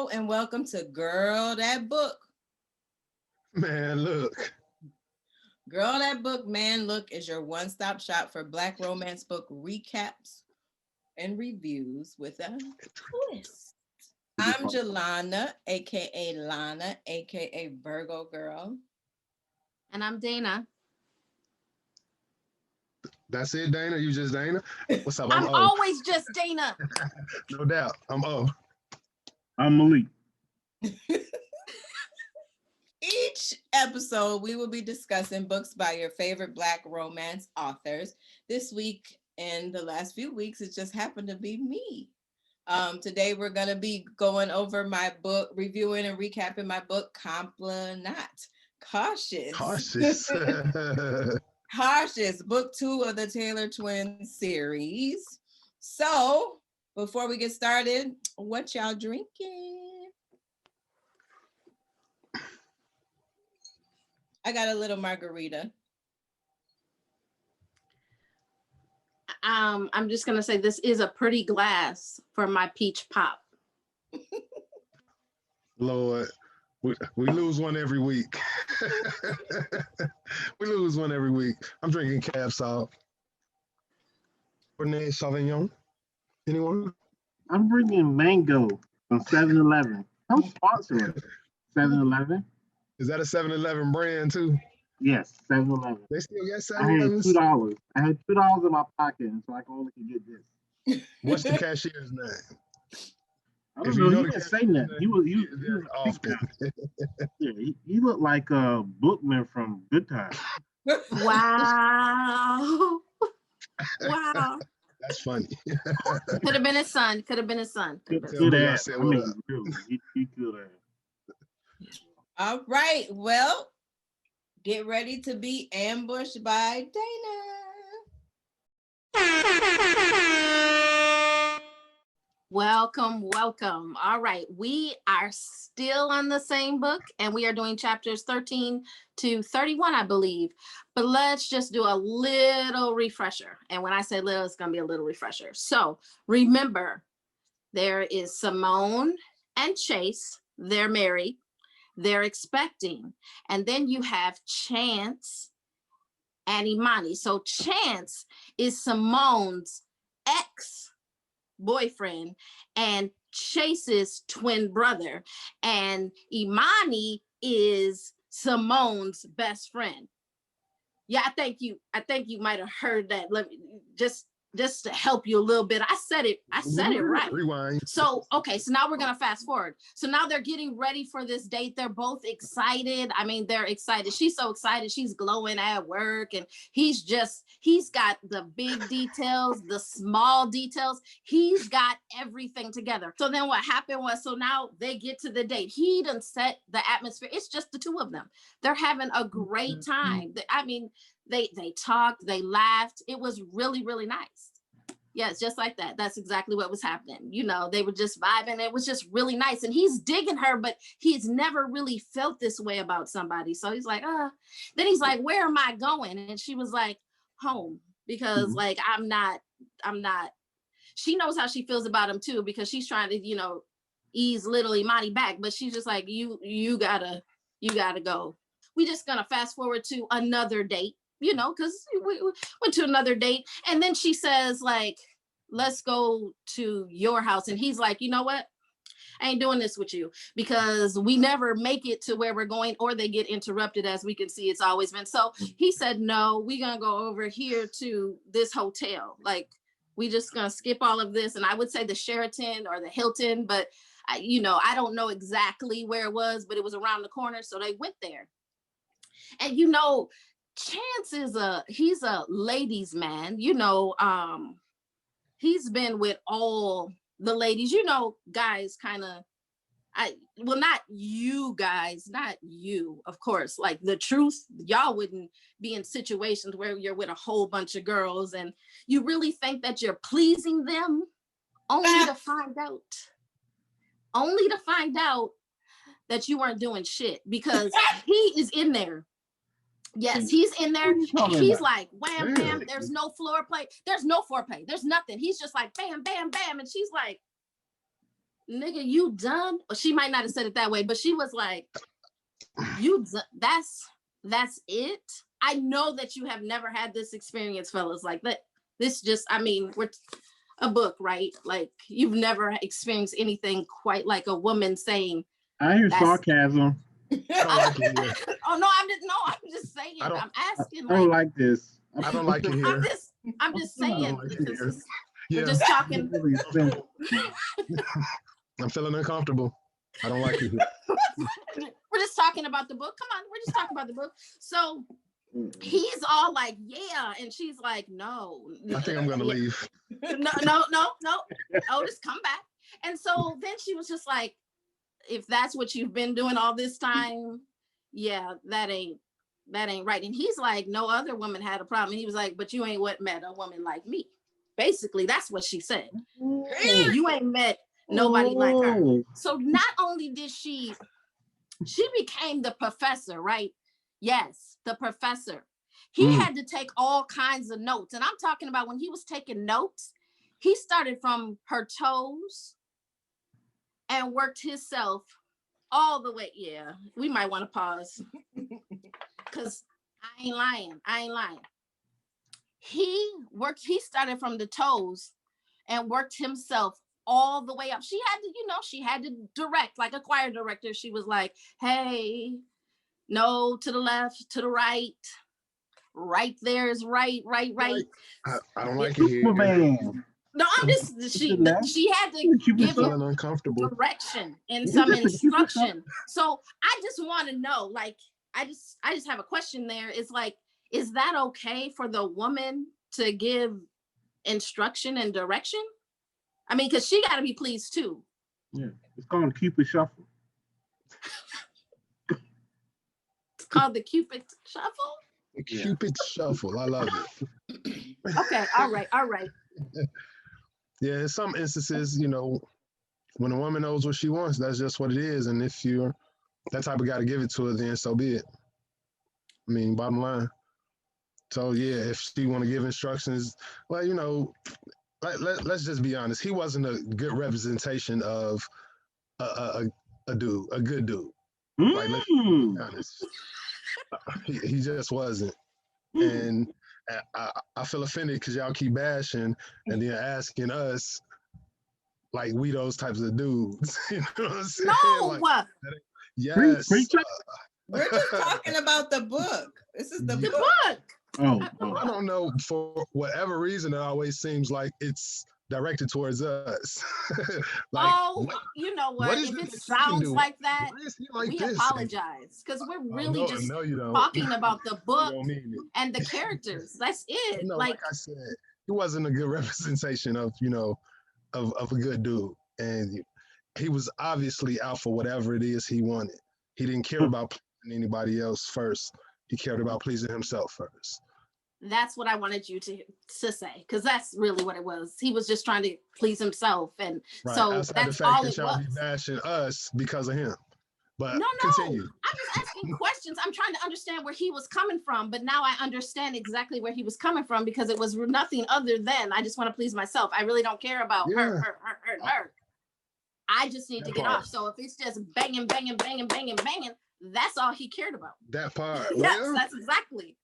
Hello and welcome to Girl Dat Book. Man, look. Girl Dat Book, Man Look is your one-stop shop for Black romance book recaps and reviews with a twist. I'm Jelana, aka Lana, aka Virgo Girl. And I'm Dana. That's it, Dana? You just Dana? What's up? I'm O. always just Dana. No doubt. I'm O. I'm Malik. Each episode, we will be discussing books by your favorite Black romance authors. This week and the last few weeks, it just happened to be me. Today, we're going to be going over my book, reviewing and recapping my book, Cautious. Cautious, book 2 of the Taylor Twins series. So, before we get started, what y'all drinking? I got a little margarita. I'm just gonna say this is a pretty glass for my peach pop. Lord, we lose one every week. We lose one every week. I'm drinking Cab Sauv. Cabernet Sauvignon. Anyone? I'm bringing mango from 7-Eleven. I'm sponsoring 7-Eleven. Is that a 7-Eleven brand too? Yes, 7-Eleven. They still got I had 7-Elevens? $2. I had $2 in my pocket, and so I can only get this. What's the cashier's name? I don't If know. you know He the didn't say nothing. He was very often. Yeah, he looked like a bookman from Good Times. Wow. Wow. That's funny. Could have been his son. Could have been his son. Tell Good me I ass. said I what mean, up. really, he good ass. All right, well, get ready to be ambushed by Dana. Welcome. All right, we are still on the same book, and we are doing chapters 13 to 31, I believe. But let's just do a little refresher. And when I say little, it's going to be a little refresher. So remember, there is Simone and Chase. They're married. They're expecting. And then you have Chance and Imani. So Chance is Simone's ex-boyfriend and Chase's twin brother. And Imani is Simone's best friend. Yeah, I think you might have heard that. Let me just to help you a little bit. I said it right. Rewind. So, okay, so now we're going to fast forward. So now they're getting ready for this date. They're both excited. I mean, they're excited. She's so excited. She's glowing at work, and he's got the big details, the small details. He's got everything together. So then what happened was, so now they get to the date. He done set the atmosphere. It's just the two of them. They're having a great time. I mean, they talked, they laughed. It was really, really nice. Yes, just like that. That's exactly what was happening. You know, they were just vibing. It was just really nice. And he's digging her, but he's never really felt this way about somebody. So he's like, Then he's like, where am I going? And she was like, home. Because like, I'm not. She knows how she feels about him too, because she's trying to, ease little Imani back. But she's just like, you gotta go. We just gonna fast forward to another date. Because we went to another date. And then she says, like, let's go to your house. And he's like, you know what? I ain't doing this with you, because we never make it to where we're going, or they get interrupted. As we can see, it's always been. So he said, no, we're going to go over here to this hotel. Like, we just going to skip all of this. And I would say the Sheraton or the Hilton, but I don't know exactly where it was, but it was around the corner. So they went there. And, Chance he's a ladies' man, he's been with all the ladies, guys kind of, not you guys, not you, of course, like the truth, y'all wouldn't be in situations where you're with a whole bunch of girls and you really think that you're pleasing them, only to find out that you weren't doing shit, because he is in there. Yes, he's in there. He's like, wham, bam. There's no floor play. There's no foreplay. There's nothing. He's just like, bam, bam, bam. And she's like, nigga, you done? Or she might not have said it that way, but she was like, you that's it. I know that you have never had this experience, fellas. Like that, this just, I mean, we're a book, right? Like you've never experienced anything quite like a woman saying, I hear sarcasm. I don't like it here. oh no, I'm just saying. I'm asking. I don't Like, like this. I don't like it here. I'm just saying like it because here. we're Yeah, just talking. I'm feeling uncomfortable. I don't like it here. We're just talking about the book. Come on, we're just talking about the book. So he's all like, yeah, and she's like, no. I think I'm gonna leave. No. Otis, come back. And so then she was just like, if that's what you've been doing all this time, yeah, that ain't right. And he's like, no other woman had a problem. And he was like, but you ain't what met a woman like me. Basically, that's what she said. You ain't met nobody like her. So not only did she became the professor, right? Yes, the professor. He had to take all kinds of notes. And I'm talking about when he was taking notes, he started from her toes and worked himself all the way. Yeah, we might want to pause because I ain't lying. He started from the toes and worked himself all the way up. She had to direct like a choir director. She was like, hey, no, to the left, to the right. Right there is right. I don't like it here. Superman. No, I'm just she had to give him uncomfortable direction and some instruction. So I just want to know, like, I just have a question there. It's like, is that okay for the woman to give instruction and direction? I mean, because she got to be pleased too. Yeah, it's called Cupid Shuffle. It's called the Cupid Shuffle. The Cupid Shuffle. I love it. Okay, all right. Yeah, in some instances, when a woman knows what she wants, that's just what it is. And if you're that type of guy to give it to her, then so be it. I mean, bottom line. So yeah, if she want to give instructions, well, let's just be honest. He wasn't a good representation of a good dude. Like, let's be honest. He just wasn't. And I feel offended because y'all keep bashing and then asking us like we those types of dudes. You know what I'm saying? No. Yes. We're just talking about the book. This is the book. I don't know, for whatever reason, it always seems like it's directed towards us. You know what? If it sounds like that, we apologize because we're really just talking about the book and the characters. That's it. No, like I said, he wasn't a good representation of a good dude, and he was obviously out for whatever it is he wanted. He didn't care about pleasing anybody else first. He cared about pleasing himself first. That's what I wanted you to say, because that's really what it was. He was just trying to please himself, and so that's all it was. Be bashing us because of him, but no, continue. I'm just asking questions. I'm trying to understand where he was coming from, but now I understand exactly where he was coming from because it was nothing other than I just want to please myself. I really don't care about her. I just need to get off. So if it's just banging, that's all he cared about. That part. Yes, that's exactly.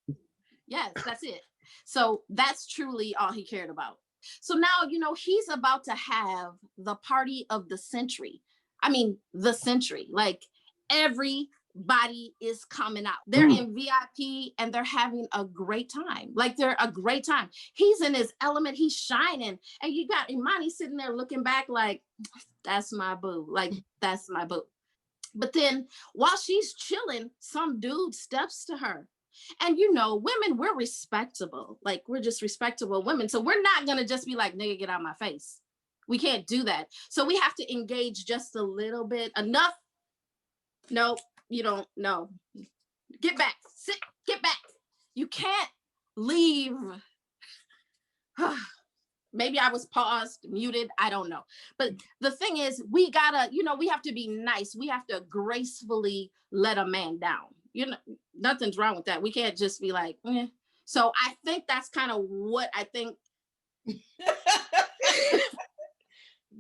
Yes, that's it. So that's truly all he cared about. So now, he's about to have the party of the century. I mean, the century. Like, everybody is coming out. They're in VIP and they're having a great time. Like, they're a great time. He's in his element. He's shining. And you got Imani sitting there looking back like, that's my boo. Like, that's my boo. But then while she's chilling, some dude steps to her. And women, we're respectable. Like, we're just respectable women. So we're not going to just be like, nigga, get out my face. We can't do that. So we have to engage just a little bit. Enough. No, you don't. No. Get back. Sit. Get back. You can't leave. Maybe I was paused, muted. I don't know. But the thing is, we gotta, we have to be nice. We have to gracefully let a man down. Nothing's wrong with that. We can't just be like, eh. So I think that's kind of what I think.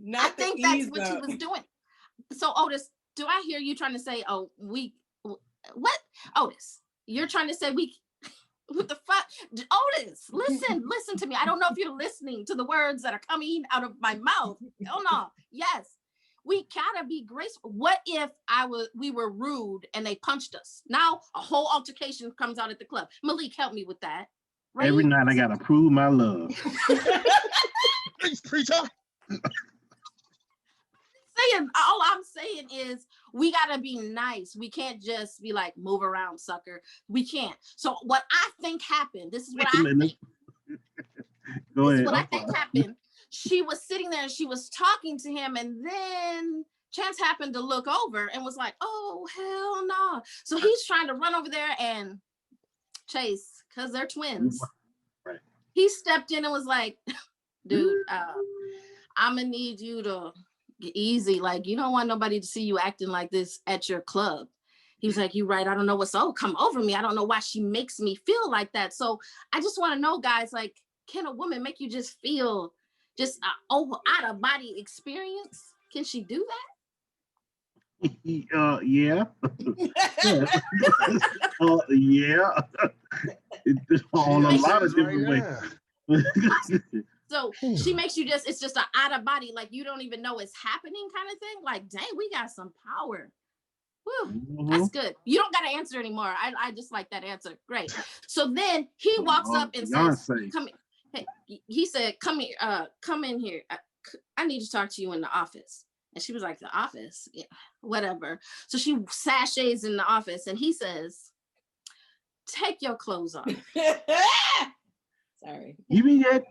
Not I think that's what she was doing. So Otis, do I hear you trying to say, oh, what? Otis, you're trying to say what the fuck? Otis, listen to me. I don't know if you're listening to the words that are coming out of my mouth. Oh no. Yes. We gotta be graceful. What if we were rude and they punched us? Now a whole altercation comes out at the club. Malik, help me with that. Right? Every night I gotta prove my love. Preacher. All I'm saying is we gotta be nice. We can't just be like, move around, sucker. We can't. So what I think happened, this is what I think. Go ahead. What I think happened. She was sitting there and she was talking to him, and then Chance happened to look over and was like, oh, hell no. So he's trying to run over there and chase, because they're twins. Right. He stepped in and was like, dude, I'm gonna need you to get easy. Like, you don't want nobody to see you acting like this at your club. He was like, you right. I don't know what's come over me. I don't know why she makes me feel like that. So I just want to know, guys, like, can a woman make you just feel just out of body experience? Can she do that? Yeah. Yeah. On a lot of different ways. So she makes you it's just an out of body, like you don't even know it's happening kind of thing. Like, dang, we got some power. Whew, that's good. You don't got to answer anymore. I just like that answer. Great. So then he walks up and says, come here. Hey, he said, come in here. I need to talk to you in the office. And she was like, the office? Yeah, whatever. So she sashays in the office and he says, take your clothes off. Sorry. Give me that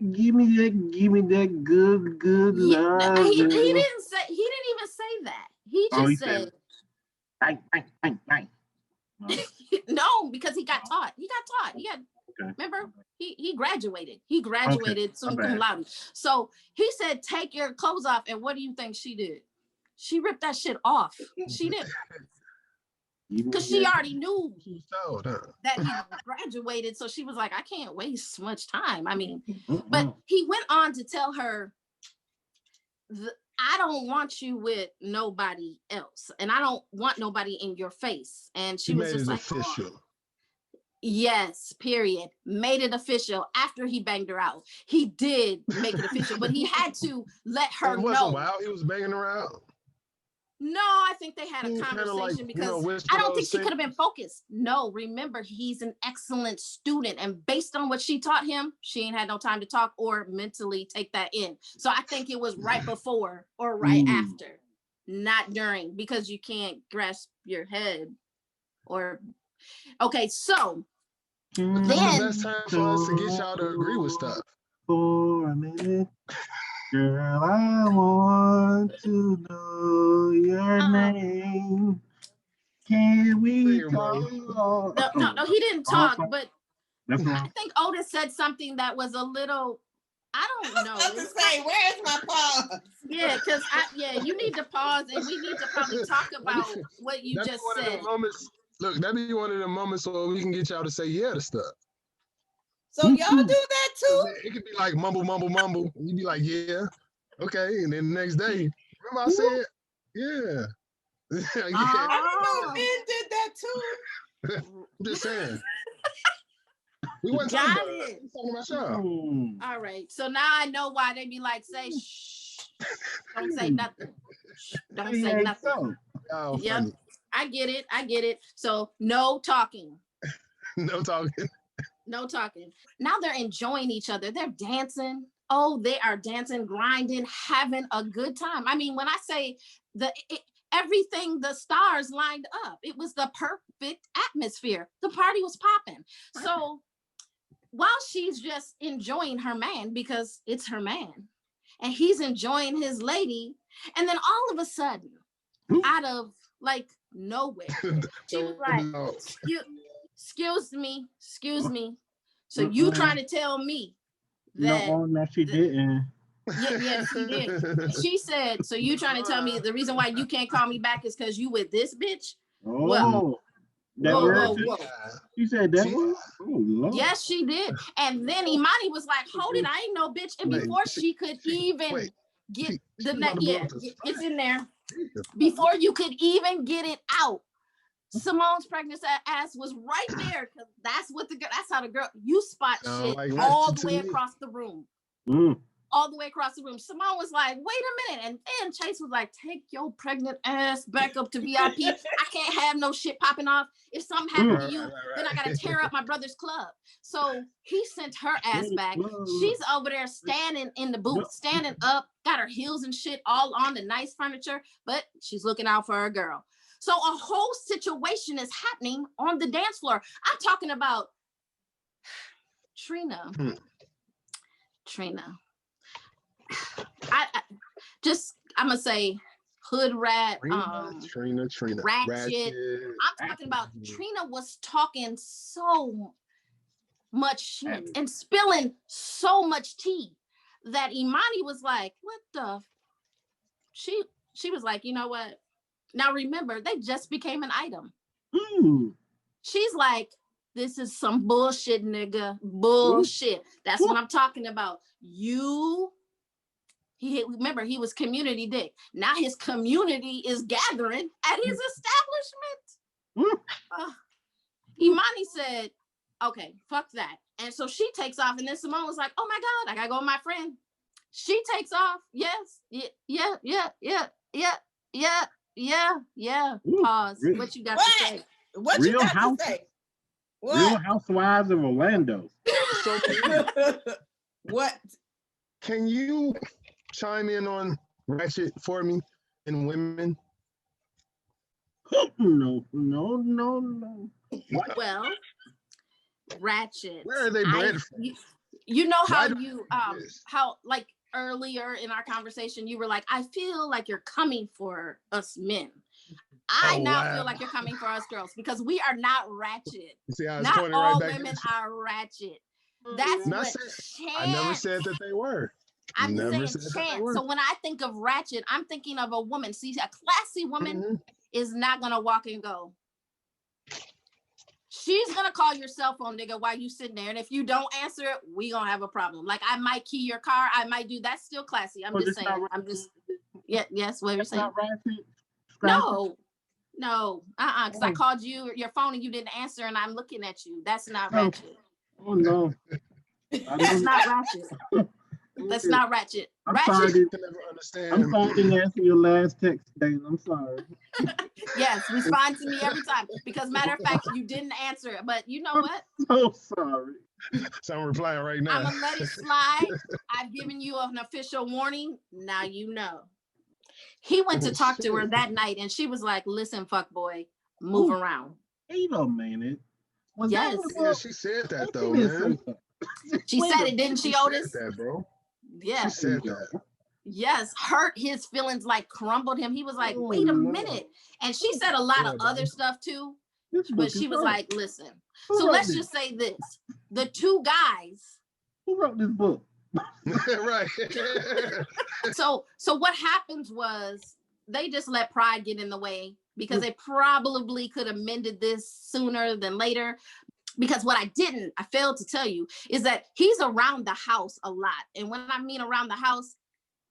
good love. He didn't even say that. He just said bang. No, because he got taught. Remember, he graduated. He graduated summa cum laude. So he said, take your clothes off. And what do you think she did? She ripped that shit off. She did. Because she already knew that he graduated. So she was like, I can't waste much time. I mean, but he went on to tell her, I don't want you with nobody else. And I don't want nobody in your face. And she was just like, official. Oh. Yes, period. Made it official after he banged her out. He did make it official, but he had to let her know. While he was banging her out? No, I think they had a conversation because I don't think she could have been focused. No, remember, he's an excellent student. And based on what she taught him, she ain't had no time to talk or mentally take that in. So I think it was right before or right after, not during, because you can't grasp your head or... Okay, so then... the best time for us to get y'all to agree with stuff. For a minute. Girl, I want to know your name. Can we talk? No, he didn't talk, but I think Otis said something that was a little, I don't know. I was to say, where's my pause? Yeah, because you need to pause and we need to probably talk about what you just said. Look, that'd be one of the moments where we can get y'all to say yeah to stuff. So y'all do that too? It could be like mumble. And you'd be like, yeah, okay. And then the next day, remember I said, yeah. I don't know if men did that too. I'm just saying. We weren't Got talking it. about y'all. All right. So now I know why they be like, say shh. Don't say nothing. Shh. Don't say nothing. Oh, yep. Funny. I get it. So no talking. No talking. No talking. Now they're enjoying each other. They're dancing. Oh, they are dancing, grinding, having a good time. I mean, when I say everything, the stars lined up. It was the perfect atmosphere. The party was popping. So while she's just enjoying her man, because it's her man, and he's enjoying his lady, and then all of a sudden, out of like nowhere, she was like, excuse me. So you trying to tell me that? No, she didn't. Yeah, she did. She said, so you trying to tell me the reason why you can't call me back is because you with this bitch? Oh, whoa. She said that one? Oh, Lord. Yes, she did. And then Imani was like, hold it, I ain't no bitch. And before she could even get She the was neck. about to blow Yeah, up the it's spot. in there Jesus. before you could even get it out. Simone's pregnant ass was right there because that's what that's how the girl, you spot Sound shit like all Ratchet the to way me. across the room. Mm. All the way across the room. Simone was like, wait a minute. And then Chase was like, take your pregnant ass back up to VIP. I can't have no shit popping off. If something happened to you, then I got to tear up my brother's club. So he sent her ass back. She's over there standing in the booth, standing up, got her heels and shit all on the nice furniture, but she's looking out for her girl. So a whole situation is happening on the dance floor. I'm talking about Trina. I'm gonna say hood rat, Trina. ratchet. I'm talking about Trina was talking so much shit and spilling so much tea that Imani was like, what the? She was like, you know what? Now remember, they just became an item. She's like, this is some bullshit, nigga. Bullshit. That's what I'm talking about. Remember, he was community dick. Now his community is gathering at his establishment. Imani said, okay, fuck that. And so she takes off, and then Simone was like, oh my God, I gotta go with my friend. She takes off. Yes. Yeah. Pause. Really? What you got to say? What Real you got house, to say? Real What? Housewives of Orlando. So What? can you chime in on Ratchet for me and women? No. Well, Ratchet. Where are they bred from? You know how Why do you this? how like earlier in our conversation you were like, I feel like you're coming for us men. I now feel like you're coming for us girls because we are not ratchet. You see how it's Not pointing all right back women at you? are ratchet. That's Not what saying, I never Chance. said that they were. I'm Never saying said that they Chance. were. So when I think of ratchet, I'm thinking of a woman. See, a classy woman is not gonna walk and go. She's gonna call your cell phone, nigga, while you sitting there. And if you don't answer it, we gonna have a problem. Like I might key your car, I might do that's still classy. I'm just saying. I'm just yes, what you're saying. No, because I called your phone and you didn't answer, and I'm looking at you. That's not ratchet. Oh no. That's not ratchet. That's not ratchet. I'm Ratchet. sorry. I never understand. I'm sorry I didn't answer your last text, Dane. I'm sorry. Yes, respond to me every time. Because matter of fact, you didn't answer it. But you know what? So sorry. So I'm replying right now. I'm gonna let it slide. I've given you an official warning. Now you know. He went to talk to her that night, and she was like, "Listen, fuck boy, move around." Wait a minute. Yes. Yeah, she said that though, man. She said it, didn't she, Otis? Said that, bro. Yeah. She said that. Yes, hurt his feelings, like crumbled him. He was like, wait a minute. And she said a lot of other stuff too. But she was like, listen. So let's just say this. The two guys. Who wrote this book? Right. So what happens was they just let pride get in the way because they probably could have mended this sooner than later. Because what I failed to tell you is that he's around the house a lot. And when I mean around the house,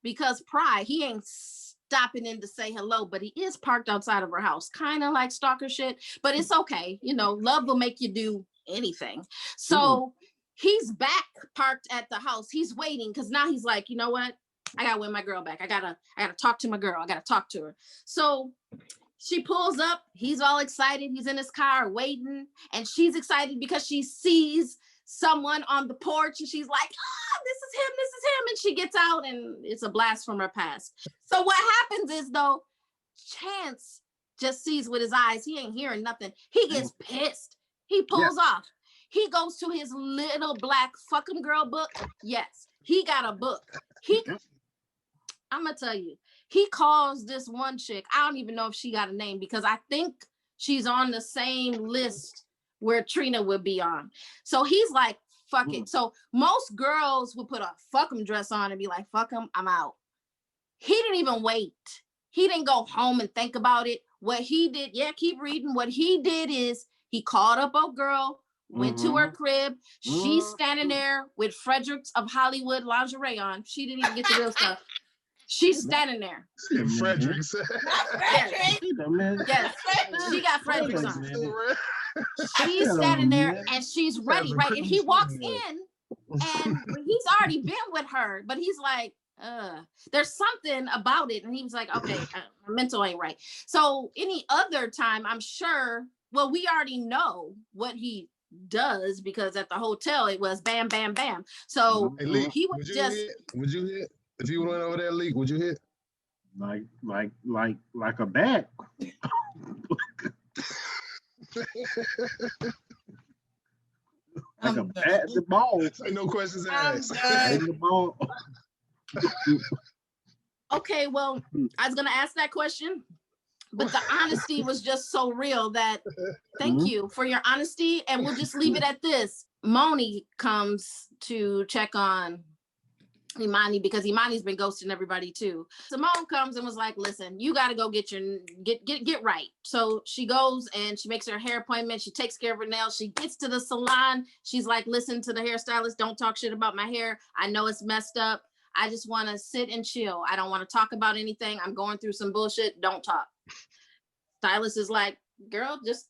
because pride, he ain't stopping in to say hello, but he is parked outside of her house, kind of like stalker shit, but it's okay. You know, love will make you do anything. So he's back parked at the house. He's waiting because now he's like, you know what? I gotta win my girl back. I gotta talk to my girl. I gotta talk to her. So she pulls up. He's all excited. He's in his car waiting, and she's excited because she sees someone on the porch, and she's like, this is him. And she gets out, and it's a blast from her past. So what happens is, though, Chance just sees with his eyes. He ain't hearing nothing. He gets pissed. He pulls off. He goes to his little black fuck 'em girl book. Yes, he got a book. I'm gonna tell you, he calls this one chick. I don't even know if she got a name because I think she's on the same list where Trina would be on. So he's like, fuck it. So most girls would put a fuck 'em dress on and be like, fuck 'em, I'm out. He didn't even wait. He didn't go home and think about it. What he did, keep reading. What he did is he called up a girl, went to her crib. She's standing there with Fredericks of Hollywood lingerie on. She didn't even get the real stuff. She's standing there. Fredericks. Not Frederick. Yes, she got Fredericks on. She's standing there and she's ready, right? And he walks in and he's already been with her, but he's like, there's something about it. And he was like, okay, my mental ain't right. So any other time, I'm sure, well, we already know what he does because at the hotel it was bam, bam, bam. So Hey, Lee, he would just would you hit? If you went over there, Lee, would you hit? Like a bat. Like a bat at the ball. Ain't no questions I'm asked. done. The ball. okay, well, I was gonna ask that question, but the honesty was just so real that thank you for your honesty. And we'll just leave it at this. Moni comes to check on Imani because Imani's been ghosting everybody too. Simone comes and was like, listen, you got to go get right. So she goes and she makes her hair appointment. She takes care of her nails. She gets to the salon. She's like, listen to the hairstylist. Don't talk shit about my hair. I know it's messed up. I just want to sit and chill. I don't want to talk about anything. I'm going through some bullshit. Don't talk. Stylist is like, girl, just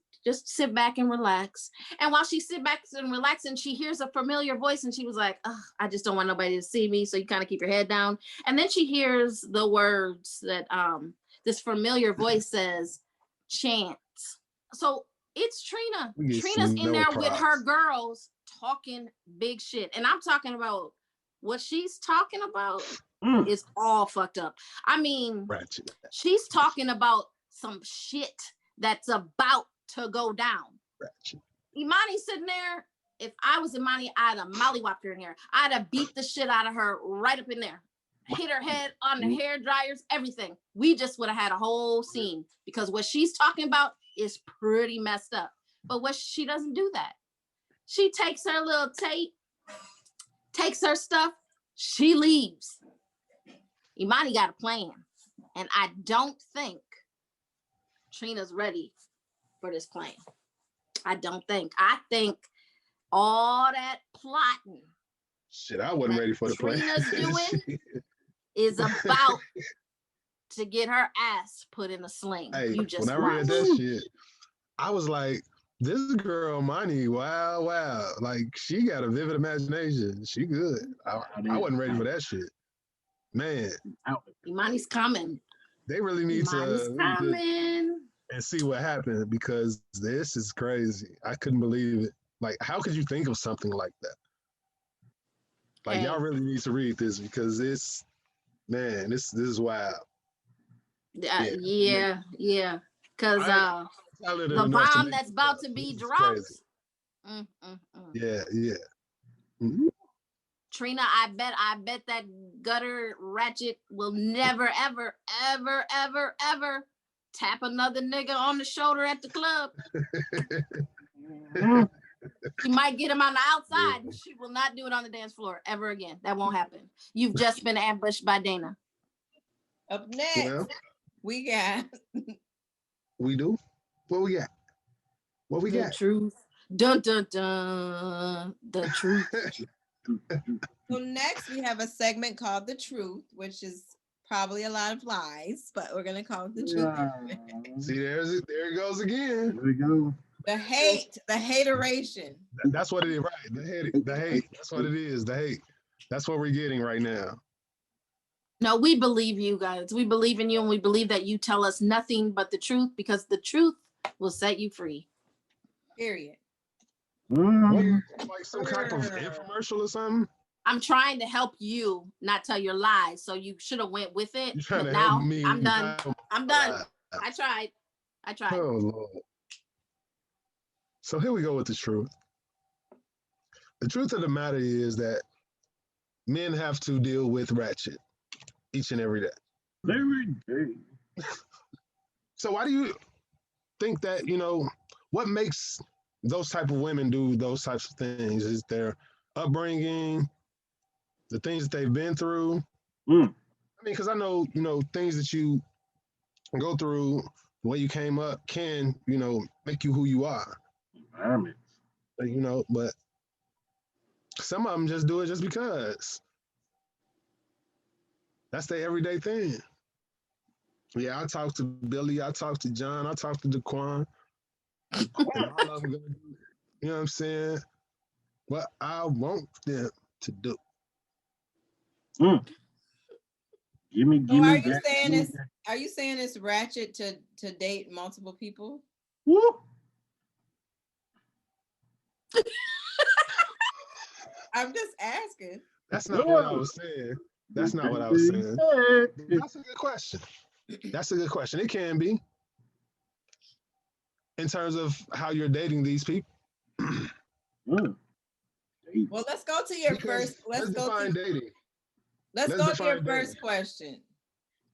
sit back and relax. And while she sit back and relax, and she hears a familiar voice, and she was like, oh, I just don't want nobody to see me. So you kind of keep your head down. And then she hears the words that this familiar voice says, chance. So it's Trina. Trina's in there with her girls talking big shit. And I'm talking about what she's talking about is all fucked up. I mean, she's talking about some shit that's about to go down. Imani's sitting there. If I was Imani, I'd have mollywopped her in here. I'd have beat the shit out of her right up in there. Hit her head on the hair dryers, everything. We just would have had a whole scene because what she's talking about is pretty messed up. But what she doesn't do that. She takes her little tape, takes her stuff, she leaves. Imani got a plan. And I don't think Trina's ready for this plan. I don't think. I think all that plotting. Shit, I wasn't ready for the plan. Trina's doing is about to get her ass put in a sling. Hey, you just when I read that shit, I was like, this girl, Money, wow. Like, she got a vivid imagination. She good. I wasn't ready for that shit. Man. Imani's coming. They really need to coming. And see what happened because this is crazy. I couldn't believe it. Like, how could you think of something like that? Like, y'all really need to read this because this is wild. Yeah. Because the bomb that's about to be dropped. Yeah. Mm-hmm. Trina, I bet that gutter ratchet will never, ever, ever, ever, ever tap another nigga on the shoulder at the club. She might get him on the outside, but she will not do it on the dance floor ever again. That won't happen. You've just been ambushed by Dana. Up next, we got. We do? What we got? The truth. Dun, dun, dun. The truth. So next we have a segment called The Truth, which is probably a lot of lies, but we're going to call it The Truth. See, there it goes again. There we go. The hate, the hateration. That's what it is, right? The hate. That's what it is, the hate. That's what we're getting right now. No, we believe you guys. We believe in you, and we believe that you tell us nothing but the truth because the truth will set you free. Period. Like some type of infomercial or something? I'm trying to help you not tell your lies, so you should have went with it. But now I'm done. I'm done. I tried. Oh, Lord. So here we go with the truth. The truth of the matter is that men have to deal with ratchet each and every day. Every day. So why do you think that, what makes those type of women do those types of things? Is their upbringing, the things that they've been through? I mean, because I know, things that you go through, the way you came up can, make you who you are. Environment. But some of them just do it just because. That's their everyday thing. Yeah, I talk to Billy, I talk to John, I talk to Daquan, and all of them gonna do, you know what I'm saying? What I want them to do. Mm. Give me, So give me that. Give me that. are you saying it's ratchet to date multiple people? Woo. I'm just asking. That's not what I was saying. That's not what I was saying. That's a good question. That's a good question. It can be in terms of how you're dating these people. Mm. Well, let's go to your Because first. Let's go define to dating. let's Let's go to your define first dating. question.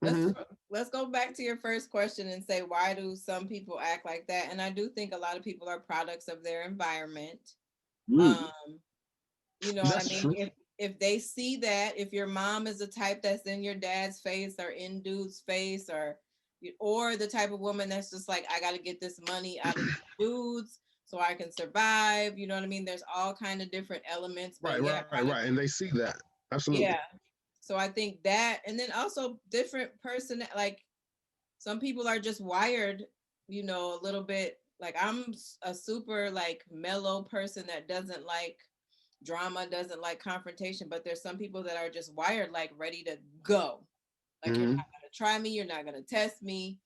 Mhm. Let's go back to your first question and say, why do some people act like that? And I do think a lot of people are products of their environment. Mm. You know what I That's mean? true. If they see that, if your mom is the type that's in your dad's face or in dude's face, or the type of woman that's just like, I got to get this money out of these dudes so I can survive. You know what I mean? There's all kind of different elements, but Right. And they see that. Absolutely. yeah. So I think that, and then also different person, like some people are just wired, you know, a little bit. Like I'm a super like mellow person that doesn't like drama, doesn't like confrontation, but there's some people that are just wired like ready to go. Like you're not gonna try me, you're not gonna test me.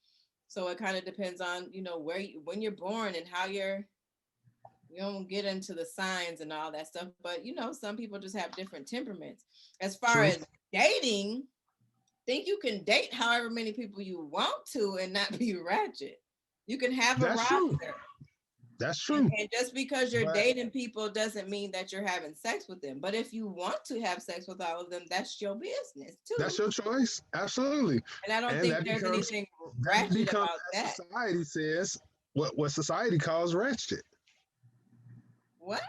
So it kind of depends on, you know, when you're born and how you don't get into the signs and all that stuff. But you know, some people just have different temperaments. As far True. as dating, think you can date however many people you want to and not be ratchet. You can have a That's true. roster. That's true. And just because you're But dating people doesn't mean that you're having sex with them. But if you want to have sex with all of them, that's your business too. that's your choice. Absolutely. And I don't And think that there's becomes anything ratchet about as that. society says what society calls ratchet. What?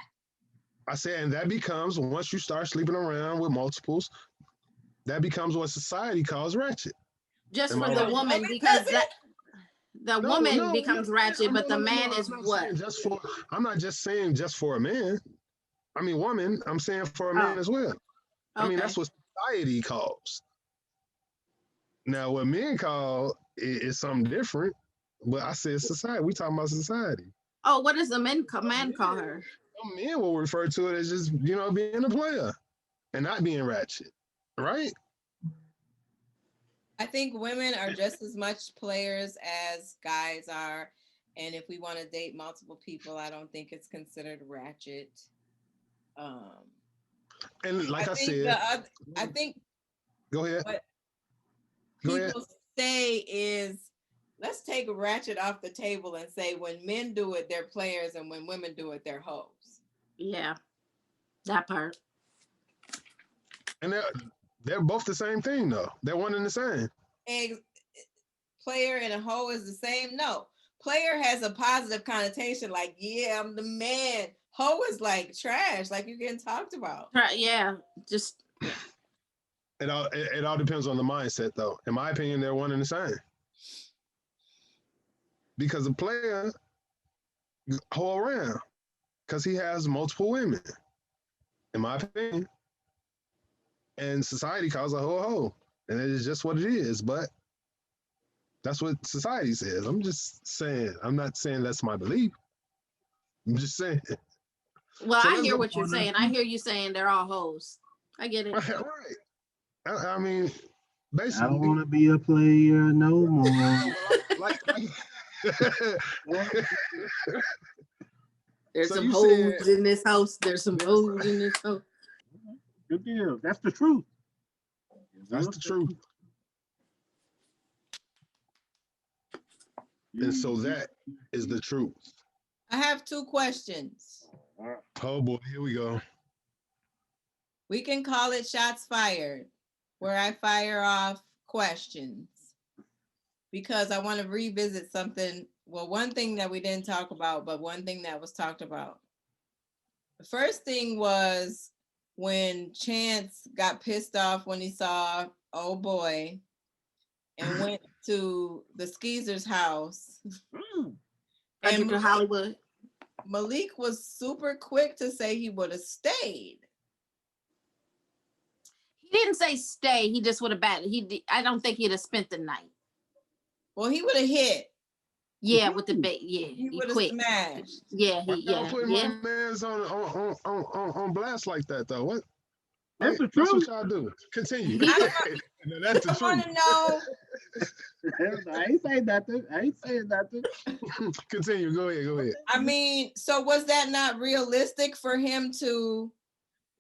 I said, and that becomes once you start sleeping around with multiples, that becomes what society calls ratchet. Just Am for I the right? woman, Woman because does that it? the No, woman no, becomes ratchet, but the man is I'm not what? saying just for. I'm not just saying just for a man. I mean, woman. I'm saying for a man Oh, as well. I mean, okay. that's what society calls. Now, what men call is something different. But I said society. We talking about society. Oh, what does the man Men, call her? some men will refer to it as just being a player and not being ratchet, right? I think women are just as much players as guys are. And if we want to date multiple people, I don't think it's considered ratchet. Um, And like I I think said, I think go ahead. what Go ahead. people say is, let's take ratchet off the table and say when men do it, they're players, and when women do it, they're hoes. Yeah, that part. And they're both the same thing though. They're one and the same. And player and a hoe is the same? No. Player has a positive connotation, like, yeah, I'm the man. Hoe is like trash, like you're getting talked about. Yeah, just yeah. It all depends on the mindset though. In my opinion, they're one and the same. Because a player hoe around because he has multiple women, in my opinion. And society calls a hoe a hoe. And it is just what it is. But that's what society says. I'm just saying, I'm not saying that's my belief. I'm just saying. Well, So I let's hear go what you're on saying. I hear you saying they're all hoes. I get it. right. I mean, I don't basically, want to be a player no more. like There's so some you said hoes in this house. There's some hoes in this house. Good deal. That's the truth. that's the truth. And so that is the truth. I have two questions. Oh boy, here we go. We can call it shots fired, where I fire off questions because I want to revisit something. Well, one thing that we didn't talk about, but one thing that was talked about. The first thing was when Chance got pissed off when he saw oh boy and went to the Skeezer's house. And Frederick Hollywood. Malik was super quick to say he would have stayed. He didn't say stay. He just would have battled. I don't think he'd have spent the night. Well, he would have hit. Yeah, with the bait. Yeah, He he would have quit. smashed. Yeah, Why y'all putting my yeah. man's on blast like that though? What? That's the That's what truth. y'all do. Continue. He- No, that's the I want truth. to know. I ain't saying nothing. I ain't saying nothing. Continue. Go ahead. Go ahead. I mean, so was that not realistic for him to?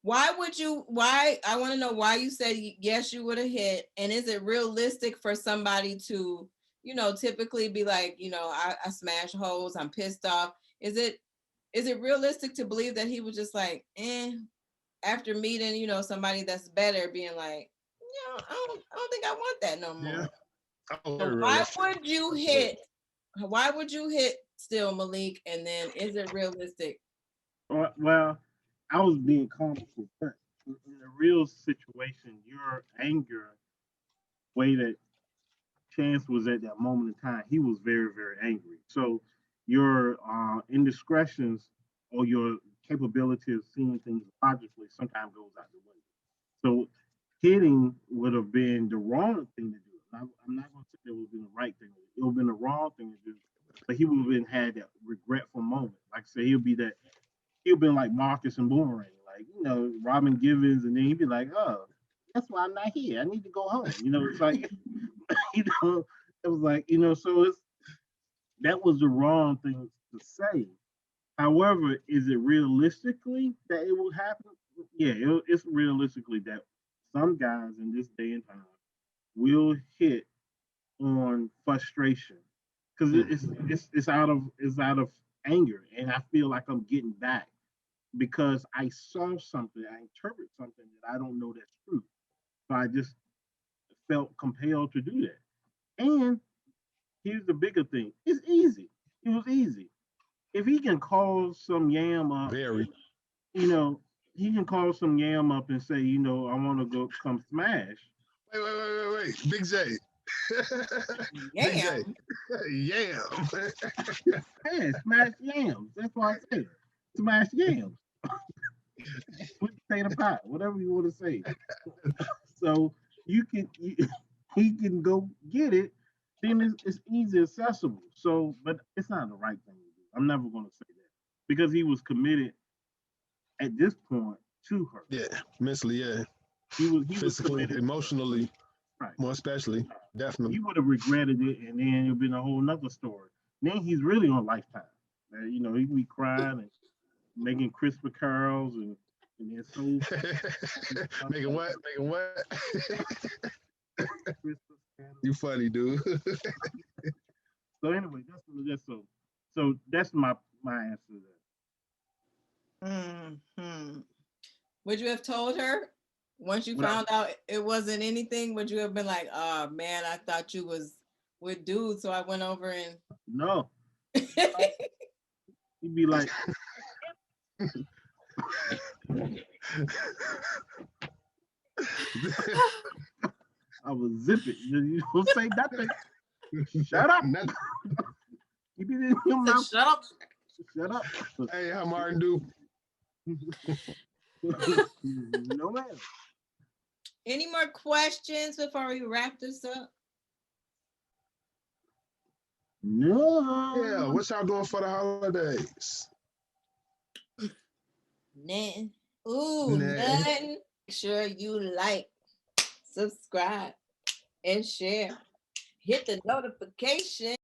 Why I want to know why you said yes, you would have hit. And is it realistic for somebody to, typically be like, I smash holes, I'm pissed off. Is it realistic to believe that he was just like, after meeting, somebody that's better, being like, I don't think I want that no more. Yeah. Oh, So why would you hit? Why would you hit still, Malik? And then is it realistic? Well, I was being comical, but in a real situation, your anger, way that Chance was at that moment in time, he was very, very angry. So your indiscretions or your capability of seeing things logically sometimes goes out the window. So hitting would have been the wrong thing to do. I'm not going to say it would have been the right thing to do. It would have been the wrong thing to do. But he would have been had that regretful moment. Like I said, he'll been like Marcus and Boomerang, like, Robin Givens, and then he'd be like, oh, that's why I'm not here. I need to go home. It's like, it was like, so that was the wrong thing to say. However, is it realistically that it will happen? Yeah, it's realistically that some guys in this day and time will hit on frustration because it's out of anger, and I feel like I'm getting back because I saw something, I interpret something that I don't know that's true. So I just felt compelled to do that. And here's the bigger thing: it's easy. It was easy. If he can call some yam up, Very. he can call some yam up and say, I want to go come smash. Wait. Big J. Big J. Yam. Hey, smash yams. That's what I said. Smash yams. Sweet potato pie, whatever you want to say. So he can go get it. Then it's easy accessible. So, but it's not the right thing to do. I'm never going to say that because he was committed at this point to her. Yeah, mentally, yeah. He was Physically, committed, emotionally, right? More especially, definitely. He would have regretted it, and then it'd been a whole nother story. Then he's really on Lifetime. He'd be crying and making CRISPR carols and then so Making what? You funny, dude. So anyway, so that's my answer to that. Mm-hmm. Would you have told her once you What found out it wasn't anything? Would you have been like, "Oh man, I thought you was with dudes, so I went over and." No, he'd be like, I was zip it. You don't say nothing. Shut up. Keep it in your mouth. Shut up. Shut up. Hey, how Martin do? No man. Any more questions before we wrap this up? No. Yeah, what y'all doing for the holidays? Nothing. Ooh, nothing. Make sure you like, subscribe, and share. Hit the notification.